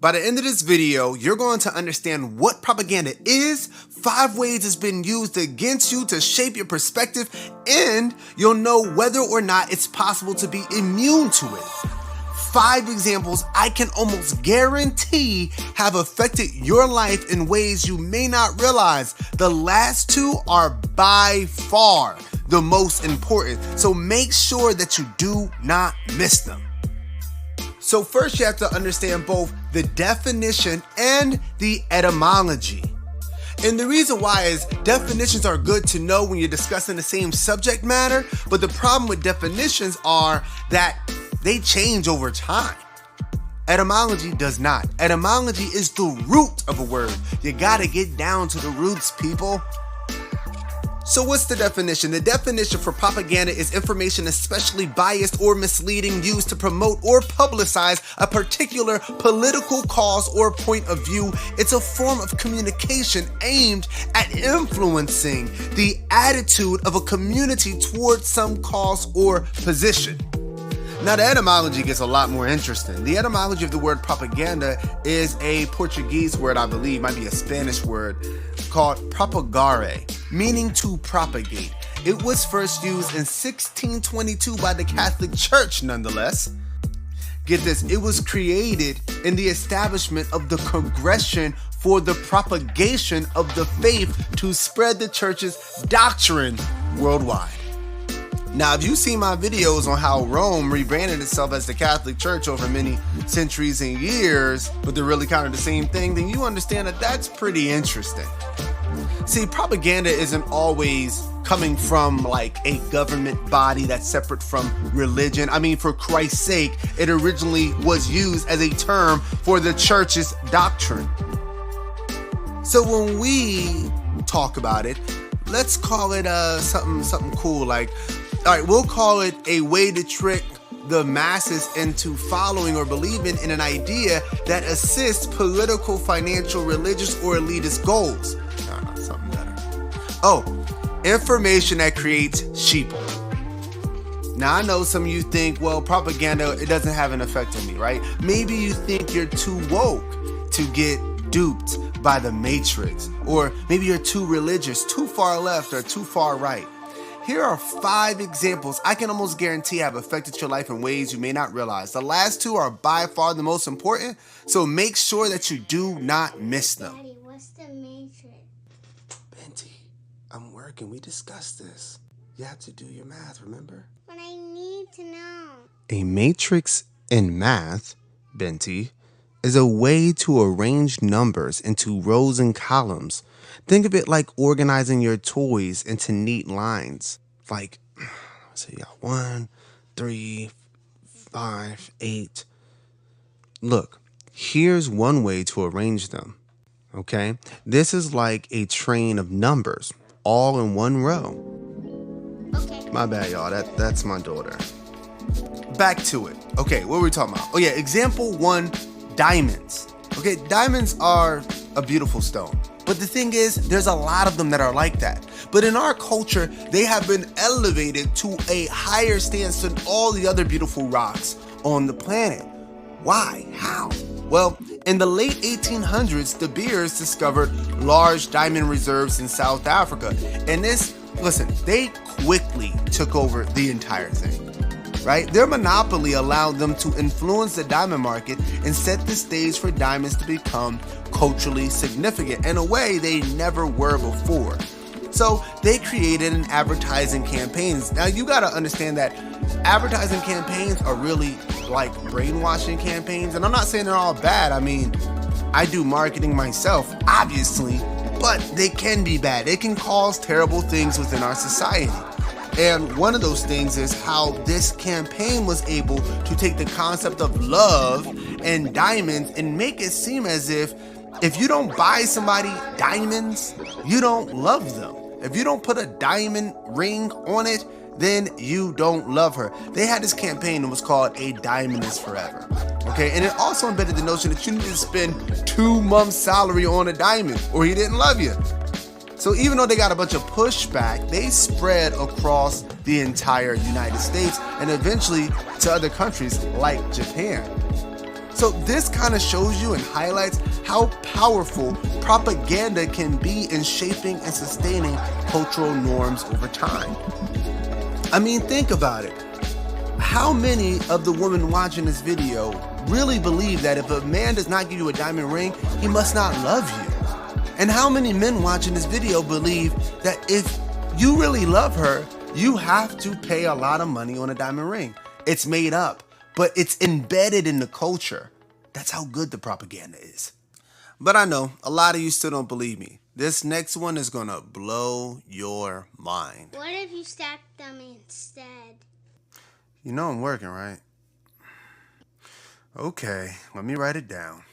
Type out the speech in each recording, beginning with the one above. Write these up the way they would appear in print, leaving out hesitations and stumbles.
By the end of this video, you're going to understand what propaganda is, 5 ways it's been used against you to shape your perspective, and you'll know whether or not it's possible to be immune to it. 5 examples I can almost guarantee have affected your life in ways you may not realize. The last 2 are by far the most important, so make sure that you do not miss them. So first you have to understand both the definition and the etymology. And the reason why is definitions are good to know when you're discussing the same subject matter, but the problem with definitions are that they change over time. Etymology does not. Etymology is the root of a word. You gotta get down to the roots, people. So what's the definition? The definition for propaganda is information especially biased or misleading used to promote or publicize a particular political cause or point of view. It's a form of communication aimed at influencing the attitude of a community towards some cause or position. Now the etymology gets a lot more interesting. The etymology of the word propaganda is a Portuguese word, I believe, might be a Spanish word, called propagare, meaning to propagate. It was first used in 1622 by the Catholic Church, nonetheless. Get this, it was created in the establishment of the Congregation for the Propagation of the Faith to spread the church's doctrine worldwide. Now, if you've seen my videos on how Rome rebranded itself as the Catholic Church over many centuries and years, but they're really kind of the same thing, then you understand that that's pretty interesting. See, propaganda isn't always coming from like a government body that's separate from religion. I mean, for Christ's sake, it originally was used as a term for the church's doctrine. So when we talk about it, let's call it something cool, like, all right, we'll call it a way to trick the masses into following or believing in an idea that assists political, financial, religious, or elitist goals. No, something better. Oh, information that creates sheeple. Now, I know some of you think, well, propaganda, it doesn't have an effect on me, right? Maybe you think you're too woke to get duped by the Matrix, or maybe you're too religious, too far left, or too far right. Here are 5 examples I can almost guarantee have affected your life in ways you may not realize. The last 2 are by far the most important, so make sure that you do not miss them. Daddy, what's the Matrix? Benty, I'm working. We discussed this. You have to do your math, remember? But I need to know. A matrix in math, Benty, is a way to arrange numbers into rows and columns. Think of it like organizing your toys into neat lines. Like, so you got 1, 3, 5, 8. Look, here's one way to arrange them, okay? This is like a train of numbers, all in one row. Okay. My bad, y'all. That's my daughter. Back to it. Okay, what were we talking about? Oh yeah, example 1, diamonds. Okay, diamonds are a beautiful stone. But the thing is, there's a lot of them that are like that. But in our culture, they have been elevated to a higher stance than all the other beautiful rocks on the planet. Why? How? Well, in the late 1800s, De Beers discovered large diamond reserves in South Africa. And they quickly took over the entire thing. Right? Their monopoly allowed them to influence the diamond market and set the stage for diamonds to become culturally significant in a way they never were before. So they created an advertising campaigns. Now you gotta understand that advertising campaigns are really like brainwashing campaigns, and I'm not saying they're all bad. I mean, I do marketing myself, obviously, but they can be bad. It can cause terrible things within our society. And one of those things is how this campaign was able to take the concept of love and diamonds and make it seem as if you don't buy somebody diamonds, you don't love them. If you don't put a diamond ring on it, then you don't love her. They had this campaign that was called A Diamond Is Forever. Okay, and it also embedded the notion that you need to spend 2 months' salary on a diamond or he didn't love you. So even though they got a bunch of pushback, they spread across the entire United States and eventually to other countries like Japan. So this kind of shows you and highlights how powerful propaganda can be in shaping and sustaining cultural norms over time. I mean, think about it. How many of the women watching this video really believe that if a man does not give you a diamond ring, he must not love you? And how many men watching this video believe that if you really love her, you have to pay a lot of money on a diamond ring? It's made up, but it's embedded in the culture. That's how good the propaganda is. But I know a lot of you still don't believe me. This next one is gonna blow your mind. What if you stack them instead? You know I'm working, right? Okay, let me write it down.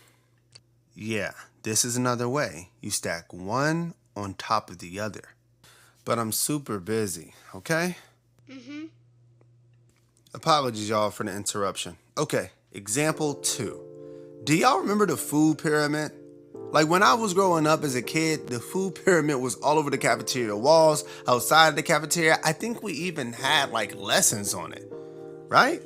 Yeah, this is another way. You stack one on top of the other. But I'm super busy, okay? Apologies, y'all, for the interruption. Okay, example 2. Do y'all remember the food pyramid? Like when I was growing up as a kid, the food pyramid was all over the cafeteria walls, outside of the cafeteria. I think we even had like lessons on it, right?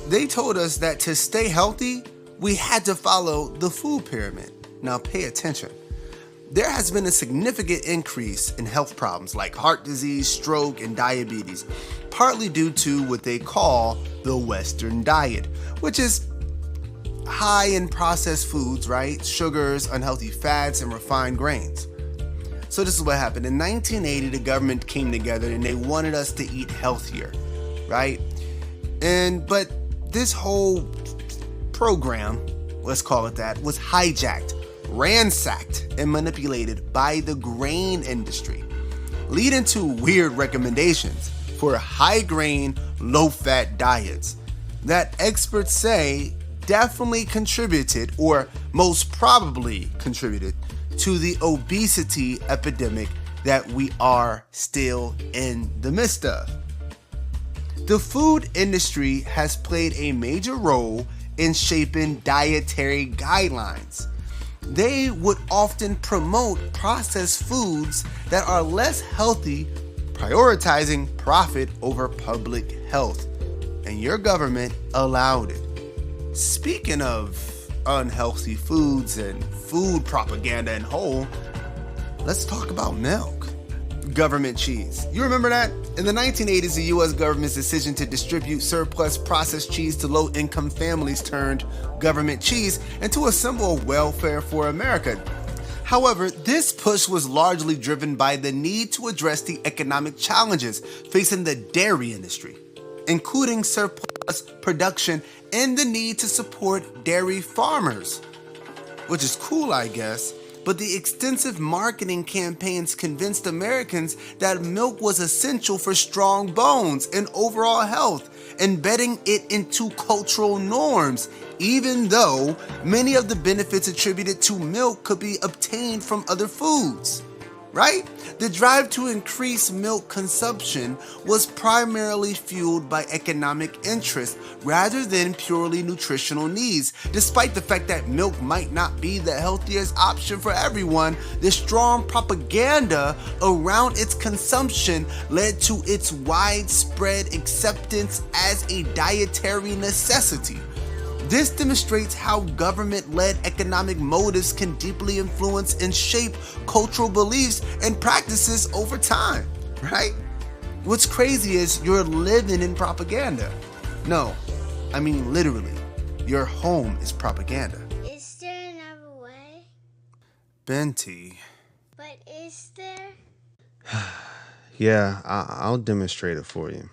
They told us that to stay healthy, we had to follow the food pyramid. Now pay attention. There has been a significant increase in health problems like heart disease, stroke, and diabetes, partly due to what they call the Western diet, which is high in processed foods, right? Sugars, unhealthy fats, and refined grains. So this is what happened. In 1980, the government came together and they wanted us to eat healthier, right? But this whole program, let's call it that, was hijacked, ransacked, and manipulated by the grain industry, leading to weird recommendations for high grain, low fat diets that experts say definitely contributed, or most probably contributed, to the obesity epidemic that we are still in the midst of. The food industry has played a major role in shaping dietary guidelines. They would often promote processed foods that are less healthy, prioritizing profit over public health. And your government allowed it. Speaking of unhealthy foods and food propaganda in whole, let's talk about milk. Government cheese. You remember that? In the 1980s, the U.S. government's decision to distribute surplus processed cheese to low-income families turned government cheese into a symbol of welfare for America. However, this push was largely driven by the need to address the economic challenges facing the dairy industry, including surplus production and the need to support dairy farmers. Which is cool, I guess, but the extensive marketing campaigns convinced Americans that milk was essential for strong bones and overall health, embedding it into cultural norms, even though many of the benefits attributed to milk could be obtained from other foods. Right? The drive to increase milk consumption was primarily fueled by economic interest rather than purely nutritional needs. Despite the fact that milk might not be the healthiest option for everyone, the strong propaganda around its consumption led to its widespread acceptance as a dietary necessity. This demonstrates how government-led economic motives can deeply influence and shape cultural beliefs and practices over time, right? What's crazy is you're living in propaganda. No, I mean literally, your home is propaganda. Is there another way? Benti. But is there? Yeah, I'll demonstrate it for you.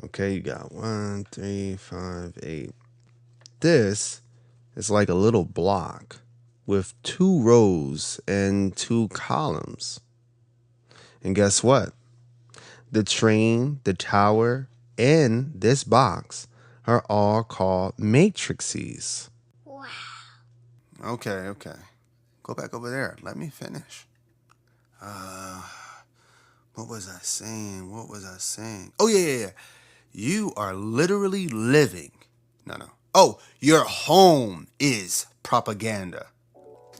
Okay, you got 1, 3, 5, 8. This is like a little block with 2 rows and 2 columns. And guess what? The train, the tower, and this box are all called matrices. Wow. Okay. Go back over there. Let me finish. What was I saying? Oh, yeah. You are literally living. No. Oh, your home is propaganda.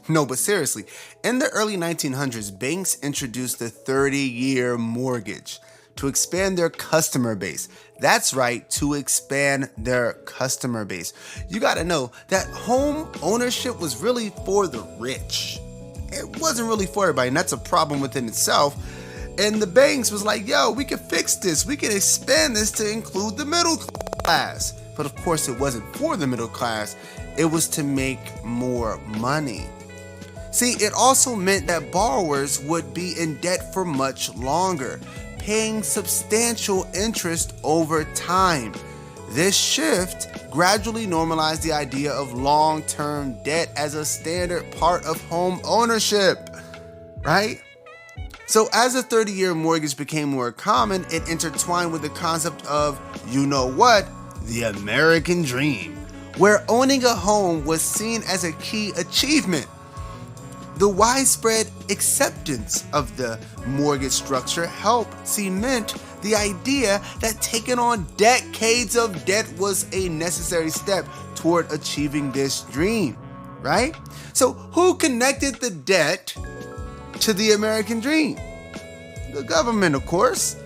No, but seriously, in the early 1900s, banks introduced the 30-year mortgage, to expand their customer base. That's right, to expand their customer base. You got to know that home ownership was really for the rich. It wasn't really for everybody, and that's a problem within itself. And the banks was like, yo, we can fix this. We can expand this to include the middle class. But of course, it wasn't for the middle class. It was to make more money. See, it also meant that borrowers would be in debt for much longer, paying substantial interest over time. This shift gradually normalized the idea of long-term debt as a standard part of home ownership, right? So as a 30-year mortgage became more common, it intertwined with the concept of, you know what, the American dream, where owning a home was seen as a key achievement. The widespread acceptance of the mortgage structure helped cement the idea that taking on decades of debt was a necessary step toward achieving this dream, right? So who connected the debt to the American dream? The government, of course.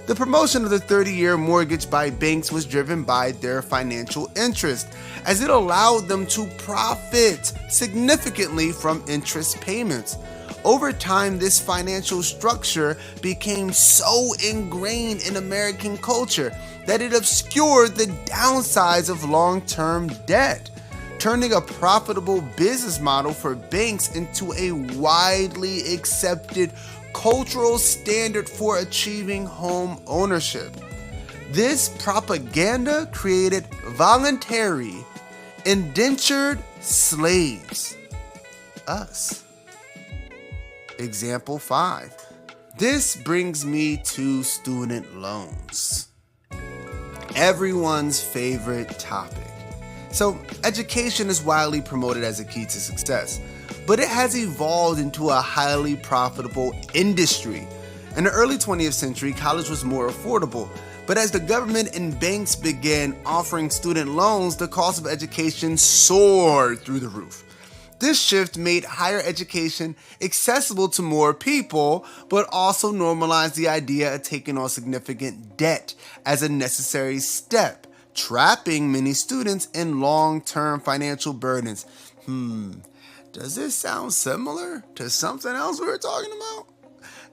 The promotion of the 30-year mortgage by banks was driven by their financial interest, as it allowed them to profit significantly from interest payments. Over time, this financial structure became so ingrained in American culture that it obscured the downsides of long-term debt, turning a profitable business model for banks into a widely accepted cultural standard for achieving home ownership. This propaganda created voluntary, indentured slaves, us. Example 5. This brings me to student loans. Everyone's favorite topic. So, education is widely promoted as a key to success, but it has evolved into a highly profitable industry. In the early 20th century, college was more affordable, but as the government and banks began offering student loans, the cost of education soared through the roof. This shift made higher education accessible to more people, but also normalized the idea of taking on significant debt as a necessary step, trapping many students in long-term financial burdens. Does this sound similar to something else we were talking about?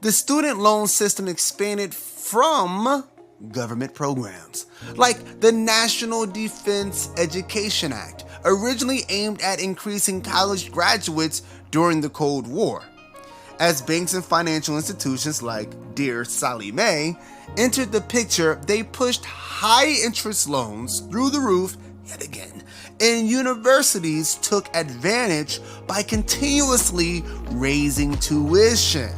The student loan system expanded from government programs like the National Defense Education Act, originally aimed at increasing college graduates during the Cold War. As banks and financial institutions like Dear Sallie Mae entered the picture, they pushed high-interest loans through the roof yet again, and universities took advantage by continuously raising tuition.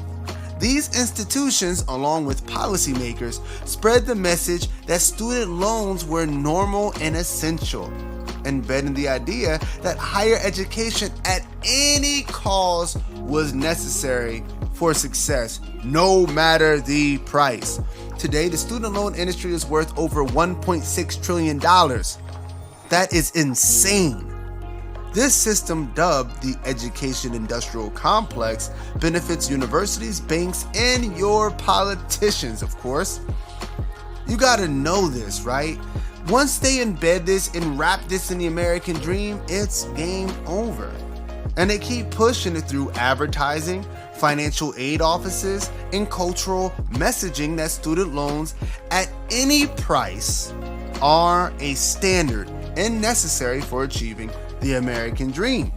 These institutions, along with policymakers, spread the message that student loans were normal and essential, embedding the idea that higher education at any cost was necessary for success, no matter the price. Today, the student loan industry is worth over $1.6 trillion. That is insane. This system, dubbed the education industrial complex, benefits universities, banks, and your politicians, of course. You gotta know this, right? Once they embed this and wrap this in the American dream, it's game over. And they keep pushing it through advertising, financial aid offices, and cultural messaging that student loans at any price are a standard and necessary for achieving the American dream.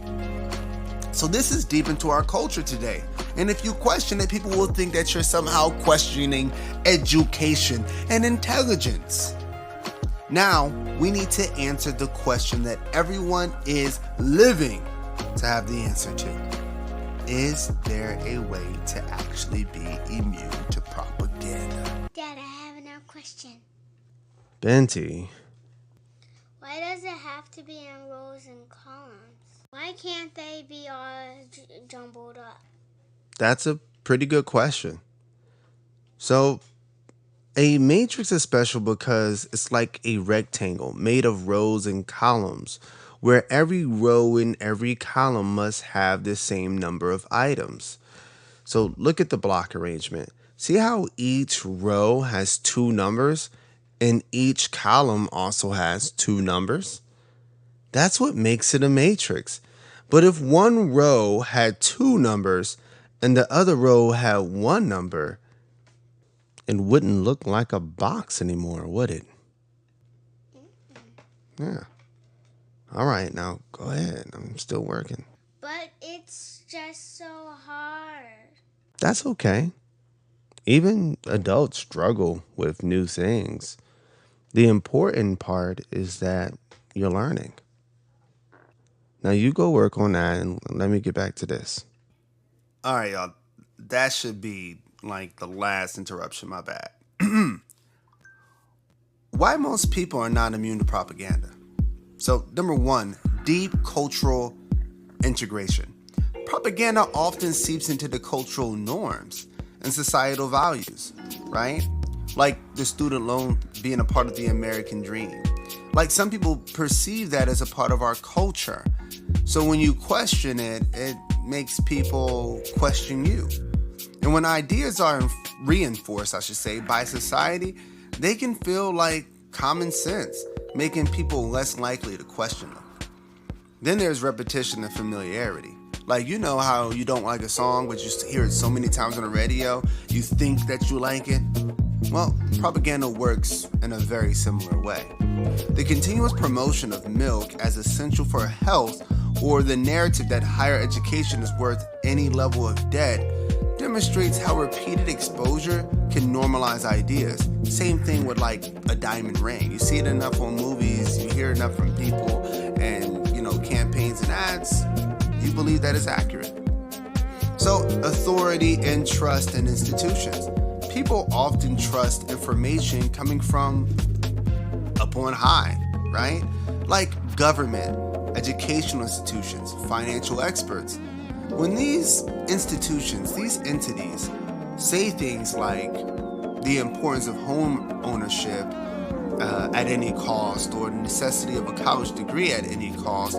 So this is deep into our culture today. And if you question it, people will think that you're somehow questioning education and intelligence. Now, we need to answer the question that everyone is living to have the answer to. Is there a way to actually be immune to propaganda? Dad, I have another question. Benty. Why does it have to be in rows and columns? Why can't they be all jumbled up? That's a pretty good question. So, a matrix is special because it's like a rectangle made of rows and columns, where every row and every column must have the same number of items. So look at the block arrangement. See how each row has two numbers and each column also has two numbers? That's what makes it a matrix. But if one row had two numbers and the other row had one number, it wouldn't look like a box anymore, would it? Yeah. All right, now go ahead. I'm still working. But it's just so hard. That's okay. Even adults struggle with new things. The important part is that you're learning. Now you go work on that and let me get back to this. All right, y'all. That should be like the last interruption, my bad. Why most people are not immune to propaganda? So, number one, deep cultural integration. Propaganda often seeps into the cultural norms and societal values, right? Like the student loan being a part of the American dream. Like some people perceive that as a part of our culture. So when you question it, it makes people question you. And when ideas are reinforced, by society, they can feel like common sense, making people less likely to question them. Then there's repetition and familiarity. Like, you know how you don't like a song, but you hear it so many times on the radio, you think that you like it? Well, propaganda works in a very similar way. The continuous promotion of milk as essential for health, or the narrative that higher education is worth any level of debt, demonstrates how repeated exposure can normalize ideas. Same thing with like a diamond ring. You see it enough on movies, you hear enough from people, and campaigns and ads, you believe that is accurate. So, authority and trust in institutions. People often trust information coming from up on high, right? Like government, educational institutions, financial experts. When these institutions, these entities, say things like the importance of home ownership at any cost, or the necessity of a college degree at any cost,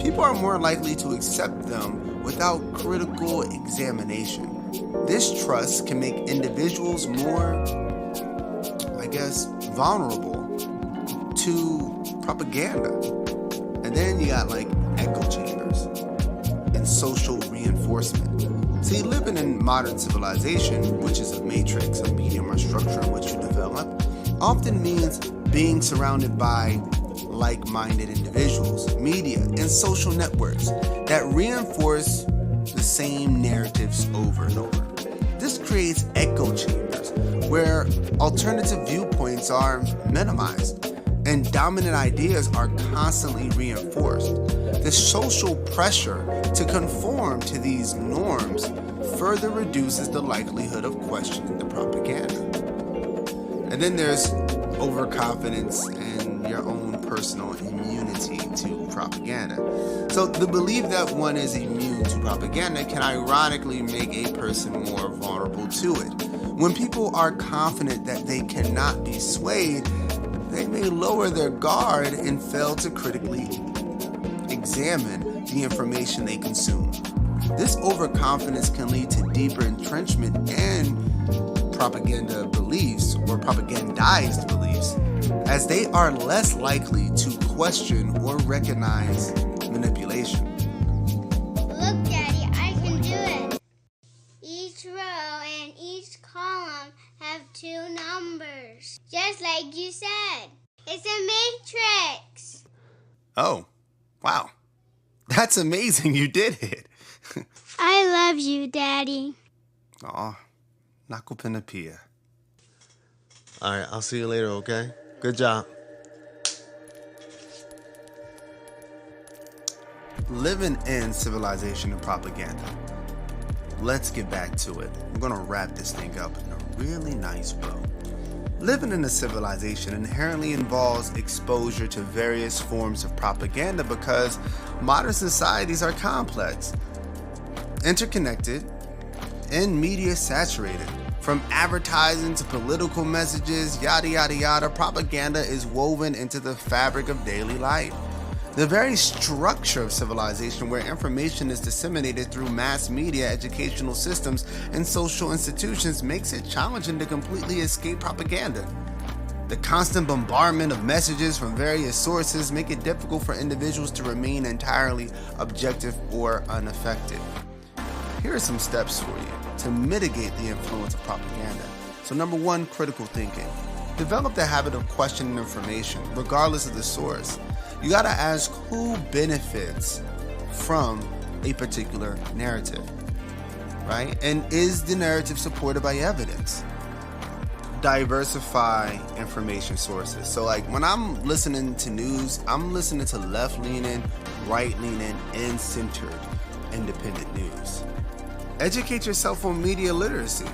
people are more likely to accept them without critical examination. This trust can make individuals more, vulnerable to propaganda. And then you got like echo chambers and social reinforcement. See, living in modern civilization, which is a matrix, a medium or structure in which you develop, often means being surrounded by like-minded individuals, media, and social networks that reinforce the same narratives over and over. This creates echo chambers where alternative viewpoints are minimized and dominant ideas are constantly reinforced. The social pressure to conform to these norms further reduces the likelihood of questioning the propaganda. And then there's overconfidence and your own personal immunity to propaganda. So the belief that one is immune to propaganda can ironically make a person more vulnerable to it. When people are confident that they cannot be swayed, they may lower their guard and fail to critically examine the information they consume. This overconfidence can lead to deeper entrenchment in propaganda beliefs or propagandized beliefs, as they are less likely to question or recognize manipulation. Look, Daddy, I can do it. Each row and each column have two numbers, just like you said. It's a matrix. Oh, wow. That's amazing. You did it. I love you, Daddy. Aw, Nakupinapia. All right, I'll see you later, okay? Good job. Living in civilization and propaganda. Let's get back to it. We're going to wrap this thing up in a really nice bow. Living in a civilization inherently involves exposure to various forms of propaganda because modern societies are complex, interconnected, and media saturated. From advertising to political messages, yada yada yada, propaganda is woven into the fabric of daily life. The very structure of civilization, where information is disseminated through mass media, educational systems, and social institutions, makes it challenging to completely escape propaganda. The constant bombardment of messages from various sources make it difficult for individuals to remain entirely objective or unaffected. Here are some steps for you to mitigate the influence of propaganda. So number one, critical thinking. Develop the habit of questioning information, regardless of the source. You gotta ask who benefits from a particular narrative, right? And is the narrative supported by evidence? Diversify information sources. So like when I'm listening to news, I'm listening to left-leaning, right-leaning, and centered independent news. Educate yourself on media literacy.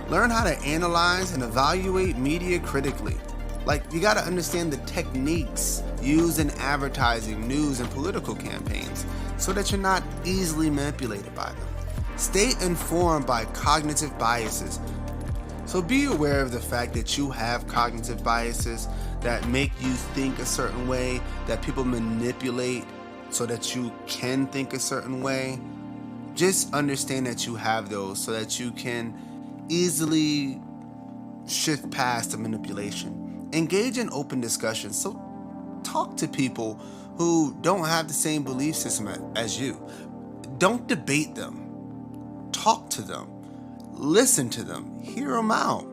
Learn how to analyze and evaluate media critically. Like, you got to understand the techniques used in advertising, news, and political campaigns so that you're not easily manipulated by them. Stay informed by cognitive biases. So be aware of the fact that you have cognitive biases that make you think a certain way, that people manipulate so that you can think a certain way. Just understand that you have those so that you can easily shift past the manipulation. Engage in open discussion. So talk to people who don't have the same belief system as you. Don't debate them. Talk to them. Listen to them. Hear them out.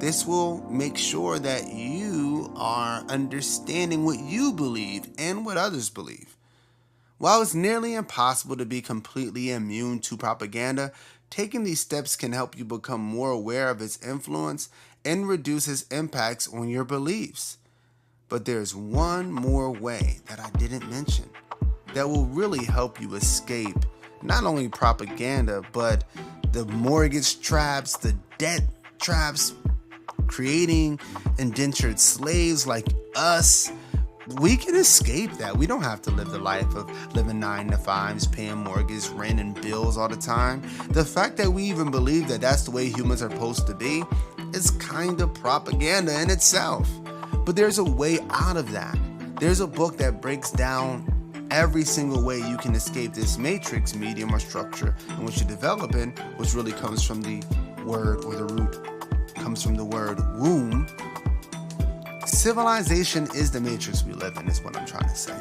This will make sure that you are understanding what you believe and what others believe. While it's nearly impossible to be completely immune to propaganda, taking these steps can help you become more aware of its influence and reduce its impacts on your beliefs. But there's one more way that I didn't mention that will really help you escape not only propaganda, but the mortgage traps, the debt traps, creating indentured slaves like us. We can escape that. We don't have to live the life of living 9 to 5s, paying mortgage, rent, and bills all the time. The fact that we even believe that that's the way humans are supposed to be is kind of propaganda in itself. But there's a way out of that. There's a book that breaks down every single way you can escape this matrix, medium, or structure in which you're developing, which really comes from the word, or the root comes from the word womb. Civilization is the matrix we live in, is what I'm trying to say.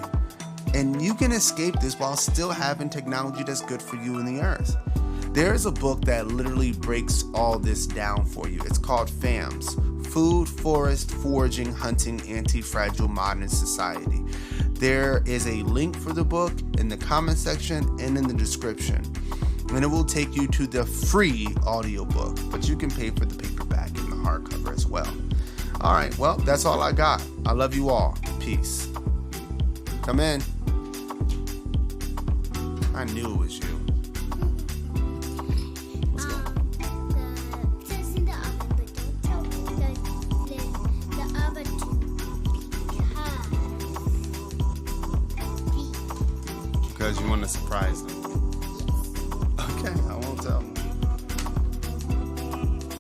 And you can escape this while still having technology that's good for you and the earth. There's a book that literally breaks all this down for you. It's called FAMS, Food, Forest, Foraging, Hunting, Anti-Fragile Modern Society. There is a link for the book in the comment section and in the description. And it will take you to the free audiobook, but you can pay for the paperback and the hardcover as well. All right, well, that's all I got. I love you all. Peace. Come in. I knew it was you. Let's go. It's in the oven, but don't tell the oven Because you want to surprise them. Okay, I won't tell them.